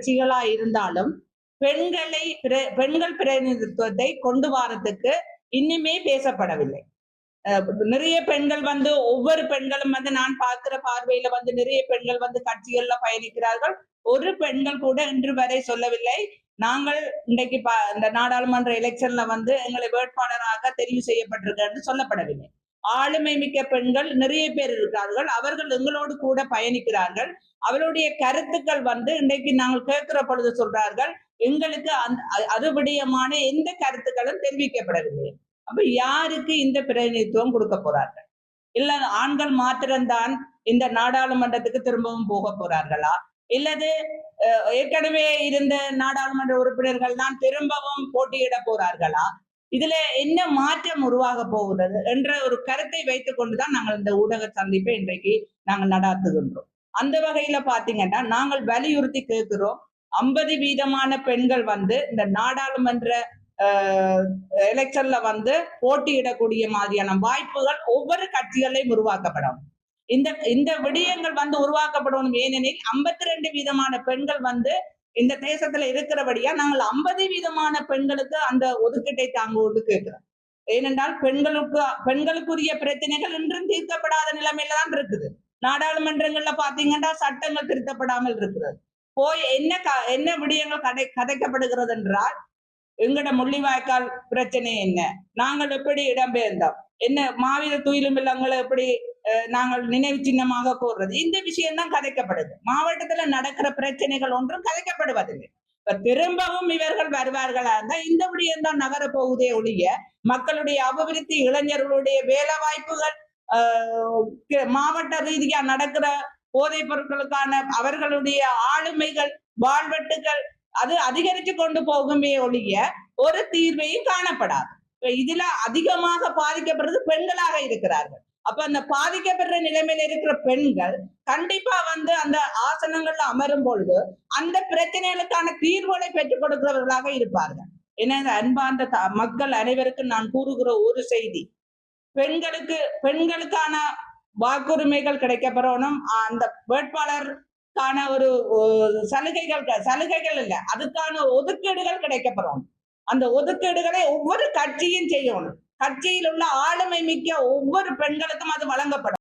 கட்சிகளா இருந்தாலும் பெண்கள் பிரதிநிதித்துவத்தை கொண்டு வரதுக்கு இன்னுமே பேசப்படவில்லை. நிறைய பெண்கள் ஒவ்வொரு பெண்களும் நான் பார்க்கிற பார்வையில நிறைய பெண்கள் கட்சிகள்ல பயணிக்கிறார்கள். ஒரு பெண்கள் கூட இன்று வரை சொல்லவில்லை நாங்கள் இன்றைக்கு இந்த நாடாளுமன்ற எலெக்ஷன்ல எங்களை வேட்பாளராக தெரிவு செய்யப்பட்டிருக்க சொல்லப்படவில்லை. ஆளுமை மிக்க பெண்கள் நிறைய பேர் இருக்கிறார்கள். அவர்கள் எங்களோடு கூட பயணிக்கிறார்கள். அவருடைய கருத்துக்கள் இன்றைக்கு நாங்கள் கேட்கிற பொழுது சொல்றார்கள் எங்களுக்கு அதுபடியமான எந்த கருத்துக்களும் தெரிவிக்கப்படவில்லை. அப்ப யாருக்கு இந்த பிரதிநிதித்துவம் கொடுக்க போறார்கள்? இல்ல ஆண்கள் மாத்திரம்தான் இந்த நாடாளுமன்றத்துக்கு திரும்பவும் போக போறார்களா? இல்லது ஏற்கனவே இருந்த நாடாளுமன்ற உறுப்பினர்கள் தான் திரும்பவும் போட்டியிட போறார்களா? இதுல என்ன மாற்றம் உருவாக போகிறது என்ற ஒரு கருத்தை வைத்துக் கொண்டுதான் நாங்கள் இந்த ஊடக சந்திப்பை இன்றைக்கு நாங்கள் நடாத்துகின்றோம். அந்த வகையில பாத்தீங்கன்னா நாங்கள் வலியுறுத்தி கேட்கிறோம் 50% பெண்கள் இந்த நாடாளுமன்ற எலெக்ஷன்ல போட்டியிடக்கூடிய மாதிரியான வாய்ப்புகள் ஒவ்வொரு கட்சிகளையும் உருவாக்கப்படும். இந்த விடயங்கள் உருவாக்கப்படணும். ஏனெனில் 52% பெண்கள் இந்த தேசத்துல இருக்கிறபடியா நாங்கள் 50% பெண்களுக்கு அந்த ஒதுக்கீட்டை தாங்குவோடு கேட்கிறோம். ஏனென்றால் பெண்களுக்குரிய பிரச்சனைகள் இன்றும் தீர்க்கப்படாத நிலைமையில தான் இருக்குது. நாடாளுமன்றங்கள்ல பாத்தீங்கன்னா சட்டங்கள் திருத்தப்படாமல் இருக்கிறது. போய் என்ன விடயங்கள் கதைக்கப்படுகிறது என்றால் எங்கட முள்ளிவாய்க்கால் பிரச்சனை என்ன, நாங்கள் எப்படி இடம்பெயர்ந்தோம், என்ன மாவீர துயிலும் இல்லங்களை எப்படி நாங்கள் நினைவு சின்னமாக கோர்றது, இந்த விஷயம் தான் கதைக்கப்படுது. மாவட்டத்துல நடக்கிற பிரச்சனைகள் ஒன்றும் கதைக்கப்படுவதில்லை. இப்ப திரும்பவும் இவர்கள் வருவார்களா இருந்தா இந்த விடயம் தான் நகர போகுதே ஒழிய மக்களுடைய அபிவிருத்தி, இளைஞர்களுடைய வேலை வாய்ப்புகள், மாவட்ட ரீதியா நடக்கிற போதைப் பொருட்களுக்கான அவர்களுடைய ஆளுமைகள், வாழ்வெட்டுகள் அது அதிகரித்து கொண்டு போகுமே ஒழிய ஒரு தீர்வையும் காணப்படாது. இதுல அதிகமாக பாதிக்கப்படுறது பெண்களாக இருக்கிறார்கள். அப்ப அந்த பாதிக்கப்படுற நிலைமையில இருக்கிற பெண்கள் கண்டிப்பா அந்த ஆசனங்கள்ல அமரும் பொழுது அந்த பிரச்சனைகளுக்கான தீர்வுகளை பெற்றுக் கொடுக்கிறவர்களாக இருப்பார்கள். ஏன்னா அன்பார்ந்த மக்கள் அனைவருக்கும் நான் கூறுகிற ஒரு செய்தி, பெண்களுக்கான வாக்குரிமைகள் கிடைக்கப்பெறணும். அந்த வேட்பாளருக்கான ஒரு சலுகைகள் இல்ல, அதுக்கான ஒதுக்கீடுகள் கிடைக்கப்பெறணும். அந்த ஒதுக்கீடுகளை ஒவ்வொரு கட்சியும் செய்யணும். கட்சியில் உள்ள ஆளுமை மிக்க ஒவ்வொரு பெண்களுக்கும் அது வழங்கப்படும்.